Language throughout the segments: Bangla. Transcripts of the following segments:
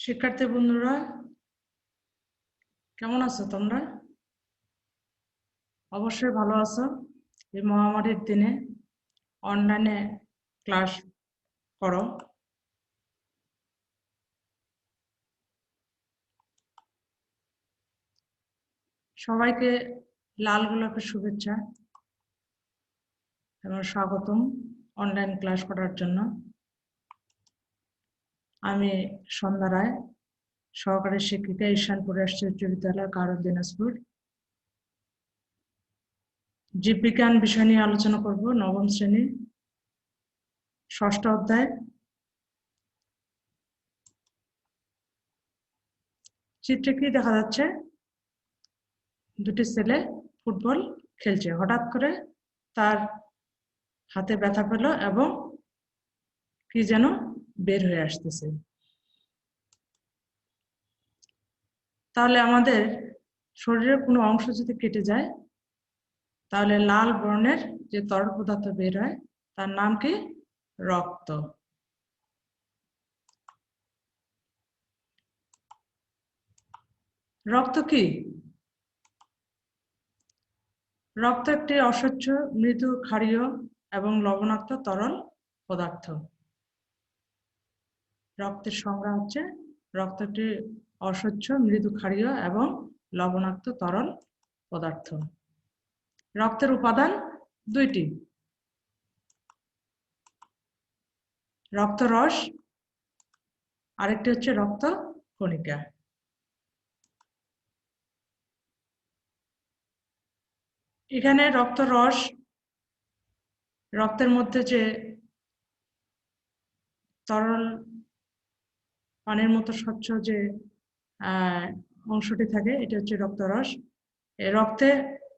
শিক্ষার্থী বন্ধুরা কেমন আছো তোমরা? অবশ্যই ভালো আছো। এই মহামারীর দিনে অনলাইনে ক্লাস করো। সবাইকে লাল গোলাপের শুভেচ্ছা এবং স্বাগতম অনলাইন ক্লাস করার জন্য। আমি সন্ধ্যা রায়, সহকারী শিক্ষিকা, ঈশানপুর রাষ্ট্রীয় উচ্চ বিদ্যালয়, কারক, দিনাজপুর। জীববিজ্ঞান বিষয় নিয়ে আলোচনা করব। নবম শ্রেণী, ষষ্ঠ অধ্যায়। চিত্রে কি দেখা যাচ্ছে? দুটি ছেলে ফুটবল খেলছে। হঠাৎ করে তার হাতে ব্যথা পেল এবং কি যেন বের হয়ে আসতেছে। তাহলে আমাদের শরীরের কোনো অংশ যদি কেটে যায়, তাহলে লাল বর্ণের যে তরল পদার্থ বের হয় তার নাম কি? রক্ত। রক্ত কি? রক্ত একটি অস্বচ্ছ, মৃদু, ক্ষারীয় এবং লবণাক্ত তরল পদার্থ। রক্তের সংজ্ঞা হচ্ছে রক্ত একটি অস্বচ্ছ, মৃদু, ক্ষারীয় এবং লবণাক্ত তরল পদার্থ। রক্তের উপাদান দুইটি: রক্তরস, আরেকটি হচ্ছে রক্ত কণিকা। এখানে রক্তরস, রক্তের মধ্যে যে তরল পানির মতো স্বচ্ছ যে অংশটি থাকে, এটা হচ্ছে রক্তরস। এই রক্তে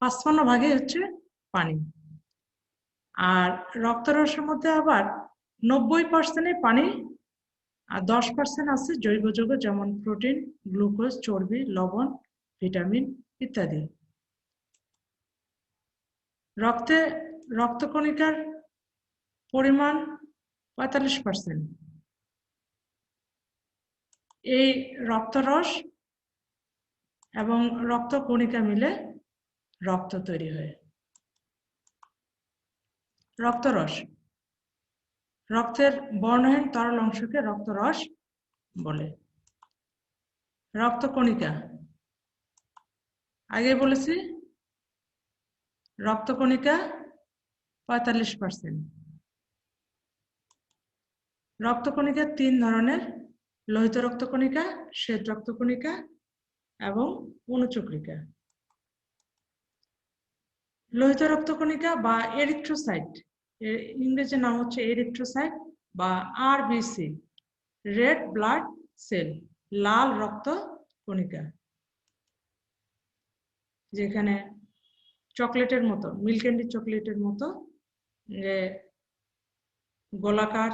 ৫৫ হচ্ছে পানি। আর রক্তরসের মধ্যে আবার ৯০% পানি আর 10% আছে জৈব যৌগ, যেমন প্রোটিন, গ্লুকোজ, চর্বি, লবণ, ভিটামিন ইত্যাদি। রক্তে রক্তকণিকার পরিমাণ ৪৫%। এই রক্তরস এবং রক্তকণিকা মিলে রক্ত তৈরি হয়। রক্তরস, রক্তের বর্ণহীন তরল অংশকে রক্তরস বলে। রক্তকণিকা, আগে বলেছি রক্তকণিকা ৪৫%। রক্তকণিকা ৩ ধরনের: লোহিত রক্তকণিকা, শ্বেত রক্তকণিকা এবং অনুচক্রিকা। লোহিত রক্তকণিকা বা এরিথ্রোসাইট, এর ইংরেজি নাম হচ্ছে এরিথ্রোসাইট বা আরবিসি, রেড ব্লাড সেল, লাল রক্ত কণিকা। যেখানে চকলেটের মতো, মিল্ক ক্যান্ডি চকলেটের মতো যে গোলাকার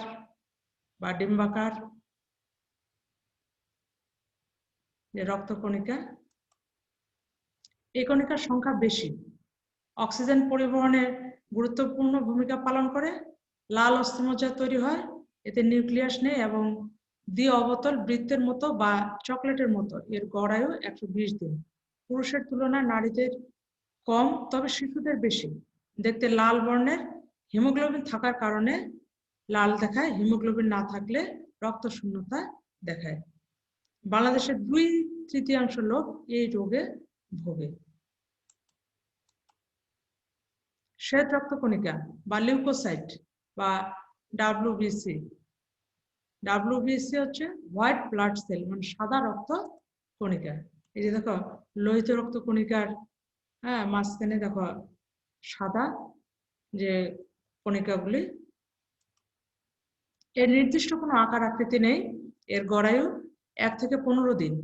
বা ডিম্বাকার যে রক্তকণিকা, এই কণিকার সংখ্যা বেশি, অক্সিজেন পরিবহনে গুরুত্বপূর্ণ ভূমিকা পালন করে। লাল অস্থিমজ্জা তৈরি হয়, এতে নিউক্লিয়াস নেই এবং দ্বি অবতল বৃত্তের মতো বা চকলেটের মতো। এর গড় আয়ু ১২০ দিন। পুরুষের তুলনায় নারীদের কম, তবে শিশুদের বেশি। দেখতে লাল বর্ণের। হিমোগ্লোবিন থাকার কারণে লাল দেখায়, হিমোগ্লোবিন না থাকলে রক্ত শূন্যতা দেখায়। বাংলাদেশের ২/৩ লোক এই রোগে ভোগে। শ্বেত রক্তকণিকা বা লিউকোসাইট বা ডাব্লিউবিসি। ডাব্লিউবিসি হচ্ছে হোয়াইট ব্লাড সেল, মানে সাদা রক্ত কণিকা। এই যে দেখো লোহিত রক্ত কণিকার মাঝখানে দেখো সাদা যে কণিকাগুলি। এর নির্দিষ্ট কোনো আকার আকৃতি নেই। এর গড়ায়ু ১ থেকে ১৫ দিন।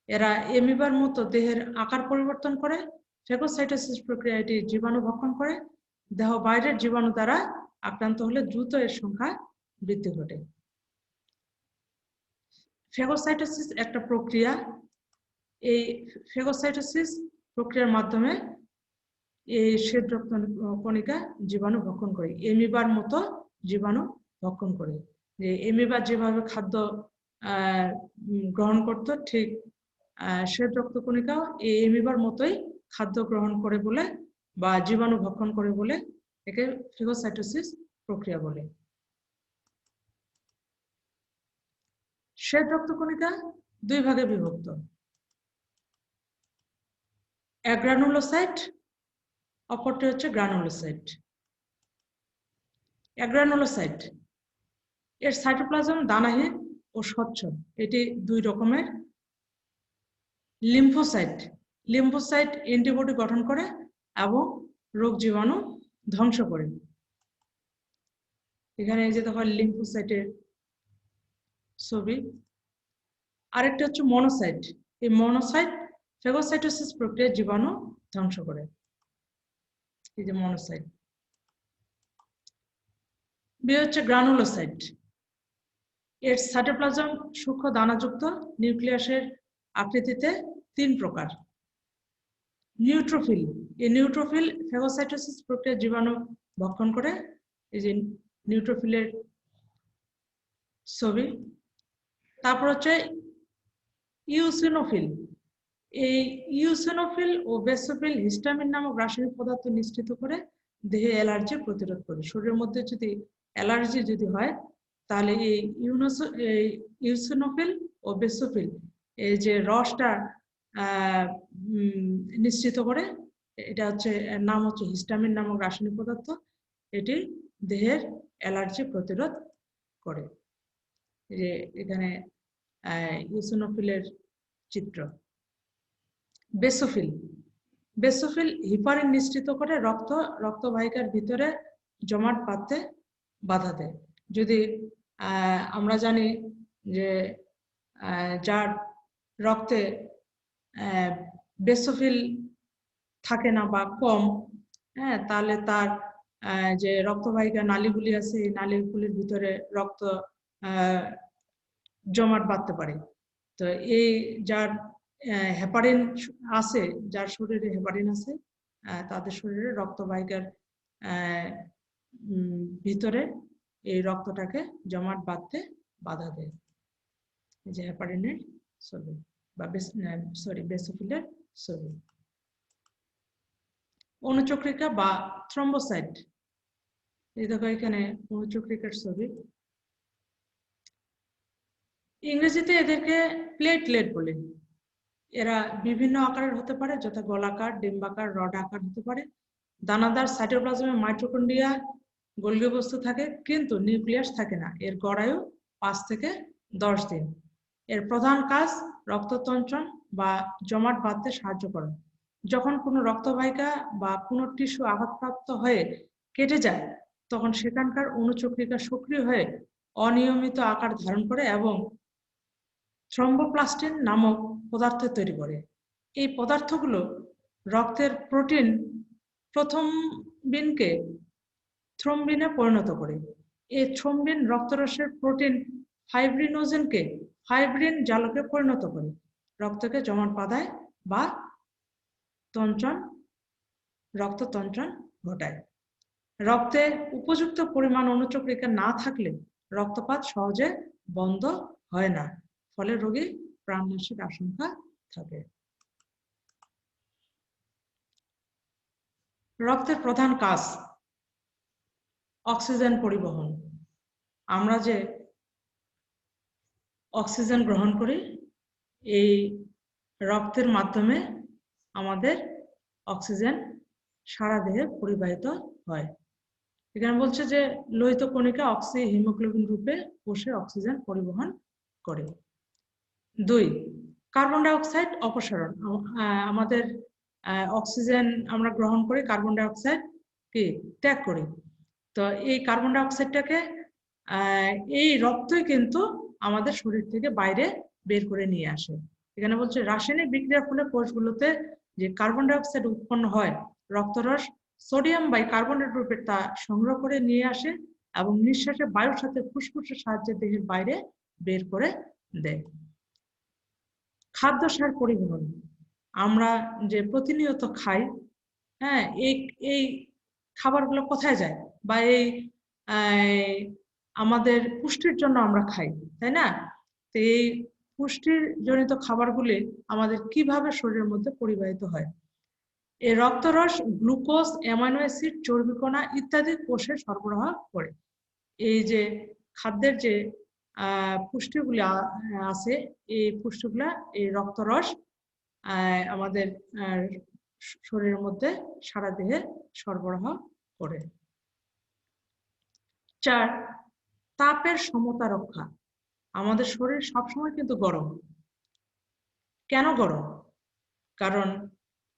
এরা এমিবার মতো দেহের আকার পরিবর্তন করে। ফ্যাগোসাইটোসিস প্রক্রিয়া এটি জীবাণু ভক্ষণ করে। দেহ বাইরের জীবাণু দ্বারা আক্রান্ত হলে দ্রুত এর সংখ্যা বৃদ্ধি ঘটে। ফ্যাগোসাইটোসিস একটা প্রক্রিয়া। এই ফ্যাগোসাইটোসিস প্রক্রিয়ার মাধ্যমে এই শ্বেত রক্ত কণিকা জীবাণু ভক্ষণ করে, এমিবার মতো জীবাণু ভক্ষণ করে। যে এমিবার যেভাবে খাদ্য গ্রহণ করত, ঠিক শ্বেত রক্তকণিকাও এই এমিবার মতোই খাদ্য গ্রহণ করে বলে বা জীবাণু ভক্ষণ করে বলে একে ফেগোসাইটোসিস প্রক্রিয়া বলে। শ্বেত রক্তকণিকা দুই ভাগে বিভক্ত, অ্যাগ্রানুলোসাইট, অপরটি হচ্ছে গ্রানুলোসাইট। অ্যাগ্রানুলোসাইট এর সাইটোপ্লাজম দানাহীন ও স্বচ্ছ, এটি দুই রকমের। লিম্ফোসাইট অ্যান্টিবডি গঠন করে এবং রোগ জীবাণু ধ্বংস করে। এখানে এই যে দেখো লিম্ফোসাইটের ছবি। আরেকটা হচ্ছে মনোসাইট। এই মনোসাইট ফেগোসাইটোসিস প্রক্রিয়ায় জীবাণু ধ্বংস করে। এই যে মনোসাইট। বি হচ্ছে গ্রানুলোসাইট। এর সাইটোপ্লাজম সূক্ষ্ম দানাযুক্ত নিউক্লিয়াসের আকৃতিতে 3 প্রকার। নিউট্রোফিল, এই নিউট্রোফিল ফেগোসাইটোসিস প্রক্রিয়ায় জীবাণু ভক্ষণ করে। এই যে নিউট্রোফিলের ছবি। তারপর হচ্ছে ইউসিনোফিল। এই ইউসিনোফিল ও বেসোফিল হিস্টামিন নামক রাসায়নিক পদার্থ নিঃসৃত করে দেহে অ্যালার্জি প্রতিরোধ করে। শরীরের মধ্যে যদি অ্যালার্জি যদি হয় তাহলে এই ইউসিনোফিল ও বেসোফিল এই যে রসটা নিঃসৃত করে, এটা হচ্ছে নাম হচ্ছে হিস্টামিন নামক রাসায়নিক পদার্থ, এটি দেহের অ্যালার্জি প্রতিরোধ করে। যে এখানে ইউসিনোফিলের চিত্র। বেসোফিল হিপারিন নিঃসৃত করে রক্তবাহিকার ভিতরে জমাট বাঁধতে বাধা দেয়। যদি আমরা জানি যে যার রক্তে বেসোফিল থাকে না বা কম, হ্যাঁ, তাহলে তার যে রক্তবাহিকা নালীগুলি আছে এই নালীগুলির ভিতরে রক্ত জমাট বাঁধতে পারে। তো এই যার হেপারিন আছে, যার শরীরে হেপারিন আছে, তাদের শরীরে রক্তবাহিকার ভিতরে এই রক্তটাকে জমাট বাঁধতে বাধা দেয়। যে হেপারিনের ছবি বা বেসোফিলের ছবি। অনুচক্রিকা বা থ্রম্বোসাইট, এই দেখো এখানে অনুচক্রিকার ছবি। ইংরেজিতে এদেরকে প্লেটলেট বলে। এরা বিভিন্ন আকারের হতে পারে, যথা গোলাকার, ডিম্বাকার, রড আকার হতে পারে। দানাদার সাইটোপ্লাজমে মাইটোকন্ড্রিয়া গোলগি বস্তু থাকে, কিন্তু নিউক্লিয়াস থাকে না। এর গড়ায়ু 5 থেকে 10 দিন। এর প্রধান কাজ রক্ততঞ্চন বা জমাট বাঁধতে সাহায্য করে। যখন কোনো রক্তবাহিকা বা কোনো টিস্যু আঘাতপ্রাপ্ত হয়ে কেটে যায়, তখন সেখানকার অনুচক্রিকা সক্রিয় হয়ে অনিয়মিত আকার ধারণ করে এবং থ্রম্বোপ্লাস্টিন নামক পদার্থ তৈরি করে। এই পদার্থগুলো রক্তের প্রোটিন প্রথমবিনকে থ্রম্বিনে পরিণত করে। এই থ্রম্বিন রক্তরসের প্রোটিন ফাইব্রিনোজেনকে ফাইব্রিন জালকে পরিণত করে রক্তকে জমাট বাঁধায় বা রক্ততঞ্চন ঘটায়। রক্তে উপযুক্ত পরিমাণ অনুচক্রিকা না থাকলে রক্তপাত সহজে বন্ধ হয় না, ফলে রোগী প্রাণনাশের আশঙ্কা থাকে। রক্তের প্রধান কাজ অক্সিজেন পরিবহন। আমরা যে অক্সিজেন গ্রহণ করি, এই রক্তের মাধ্যমে আমাদের অক্সিজেন সারা দেহে পরিবাহিত হয়। এখানে বলছে যে লোহিত কণিকা অক্সি হিমোগ্লোবিন রূপে কোষে অক্সিজেন পরিবহন করে। 2, কার্বন ডাই অক্সাইড অপসারণ। আমাদের অক্সিজেন আমরা গ্রহণ করি, কার্বন ডাই অক্সাইড কি ত্যাগ করি। তো এই কার্বন ডাই অক্সাইডটাকে এই রক্তই কিন্তু আমাদের শরীর থেকে বাইরে বের করে নিয়ে আসে। এখানে বলছে রাসায়নিক বিক্রিয়ার ফলে কোষগুলোতে যে কার্বন ডাই অক্সাইড উৎপন্ন হয়, রক্তরস সোডিয়াম বাইকার্বনেট রূপে তা সংগ্রহ করে নিয়ে আসে এবং নিঃশ্বাসে বায়ুর সাথে ফুসফুসের সাহায্যে দেহের বাইরে বের করে দেয়। খাদ্য সার পরিবহন। আমরা যে প্রতিনিয়ত খাই, হ্যাঁ, এই খাবারগুলো কোথায় যায় বা এই আমাদের পুষ্টির জন্য আমরা খাই, তাই না? তো এই পুষ্টিজনিত খাবারগুলি আমাদের কিভাবে শরীরের মধ্যে পরিবাহিত হয়? এই রক্তরস গ্লুকোজ, অ্যামাইনো অ্যাসিড, চর্বিকণা ইত্যাদি কোষে সরবরাহ করে। এই যে খাদ্যের যে পুষ্টিগুলি আছে, এই পুষ্টিগুলা এই রক্তরস আমাদের শরীরের মধ্যে সারা দেহে সরবরাহ করে। 4, তাপের সমতা রক্ষা। আমাদের শরীর সবসময় কিন্তু গরম। কেন গরম? কারণ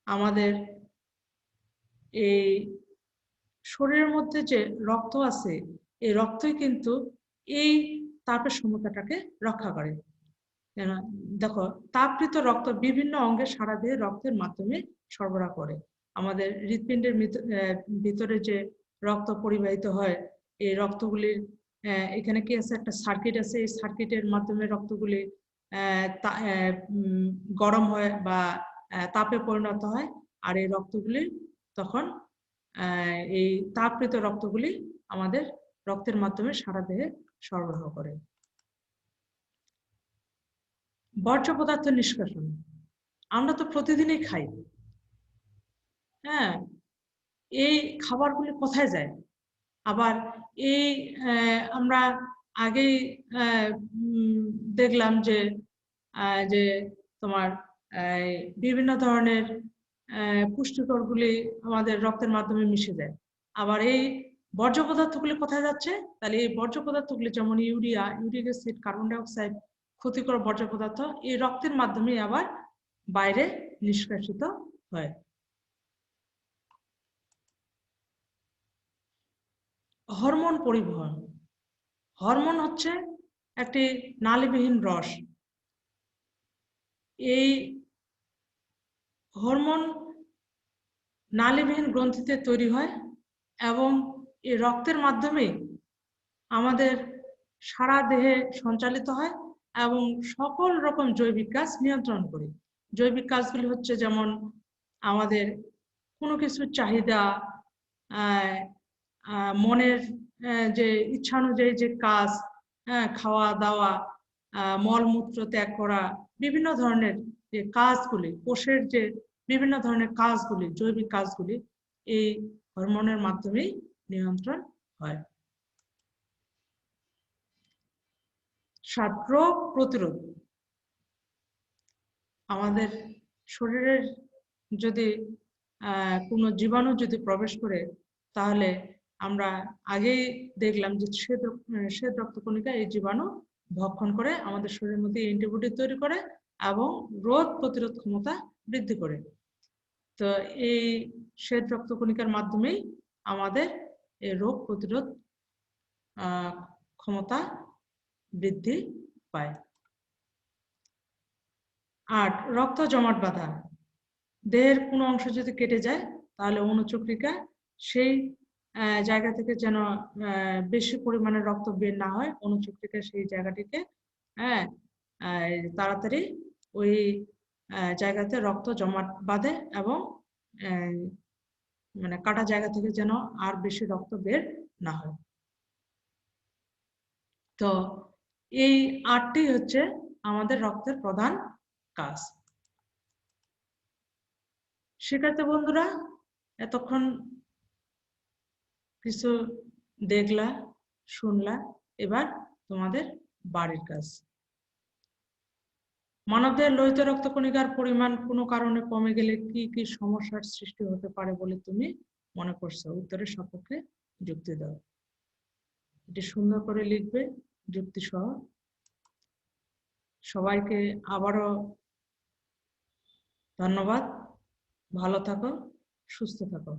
আমাদের এই শরীরের মধ্যে যে রক্ত আছে, এই রক্তই কিন্তু এই তাপের সমতাটাকে রক্ষা করে। দেখো, তাপকৃত রক্ত বিভিন্ন অঙ্গে সারা দেহে রক্তের মাধ্যমে সরবরাহ করে। আমাদের হৃৎপিণ্ডের ভিতরে যে রক্ত পরিবাহিত হয়, এই রক্তগুলির এখানে কি আছে, একটা সার্কিট আছে, এই সার্কিটের মাধ্যমে রক্তগুলি গরম হয় বা তাপে পরিণত হয়। আর এই রক্তগুলি তখন এই তাপকৃত রক্তগুলি আমাদের রক্তের মাধ্যমে সারা দেহে সরবরাহ করে। বর্জ্য পদার্থ নিষ্কাশন। আমরা তো প্রতিদিনই খাই, হ্যাঁ, এই খাবারগুলি কোথায় যায়? আবার এই আমরা আগেই দেখলাম যে যে তোমার বিভিন্ন ধরনের পুষ্টিকরগুলি আমাদের রক্তের মাধ্যমে মিশে যায়। আবার এই বর্জ্য পদার্থগুলি কোথায় যাচ্ছে? তাহলে এই বর্জ্য পদার্থগুলি যেমন urea, uric acid, carbon dioxide, ক্ষতিকর বর্জ্য পদার্থ এই রক্তের মাধ্যমে আবার বাইরে নিষ্কাশিত হয়। হরমোন পরিবহন। হরমোন হচ্ছে একটি নালীবিহীন রস। এই হরমোন নালীবিহীন গ্রন্থিতে তৈরি হয় এবং এই রক্তের মাধ্যমে আমাদের সারা দেহে সঞ্চালিত হয় এবং সকল রকম জৈবিক কাজ নিয়ন্ত্রণ করে। জৈবিক কাজগুলি হচ্ছে যেমন আমাদের কোনো কিছুর চাহিদা, মনের যে ইচ্ছা অনুযায়ী যে কাজ, খাওয়া দাওয়া, মলমূত্র ত্যাগ করা, বিভিন্ন ধরনের যে কাজগুলি, কোষের যে বিভিন্ন ধরনের কাজগুলি, জৈবিক কাজগুলি এই হরমোনের মাধ্যমেই নিয়ন্ত্রণ হয়। 7, রোগ প্রতিরোধ। আমাদের শরীরের যদি কোনো জীবাণু যদি প্রবেশ করে, তাহলে আমরা আগেই দেখলাম যে শ্বেত রক্তকণিকা এই জীবাণু ভক্ষণ করে আমাদের শরীরের মধ্যে অ্যান্টিবডি তৈরি করে এবং রোগ প্রতিরোধ ক্ষমতা বৃদ্ধি করে। তো এই শ্বেত রক্তকণিকার মাধ্যমেই আমাদের এই রোগ প্রতিরোধ ক্ষমতা বৃদ্ধি পায়। 8, রক্ত জমাট বাঁধা। দেহের কোনো অংশ যদি কেটে যায়, তাহলে অনুচক্রিকা সেই জায়গা থেকে যেন বেশি পরিমাণে রক্ত বের না হয়, অনুচক্রিকা সেই জায়গাটিকে তাড়াতাড়ি ওই জায়গাতে রক্ত জমাট বাঁধে এবং মানে কাটা জায়গা থেকে যেন আর বেশি রক্ত বের না হয়। তো এই 8টি হচ্ছে আমাদের রক্তের প্রধান কাজ। শিক্ষার্থী বন্ধুরা, এতক্ষণ কিছু দেখলা, শুনলা, এবার তোমাদের বাড়ির কাজ। মানবদেহের লোহিত রক্তকণিকার পরিমাণ কোনো কারণে কমে গেলে কি কি সমস্যার সৃষ্টি হতে পারে বলে তুমি মনে করছো? উত্তরের সপক্ষে যুক্তি দাও। এটি সুন্দর করে লিখবে যুক্তি সহ। সবাইকে আবারও ধন্যবাদ। ভালো থাকো, সুস্থ থাকো।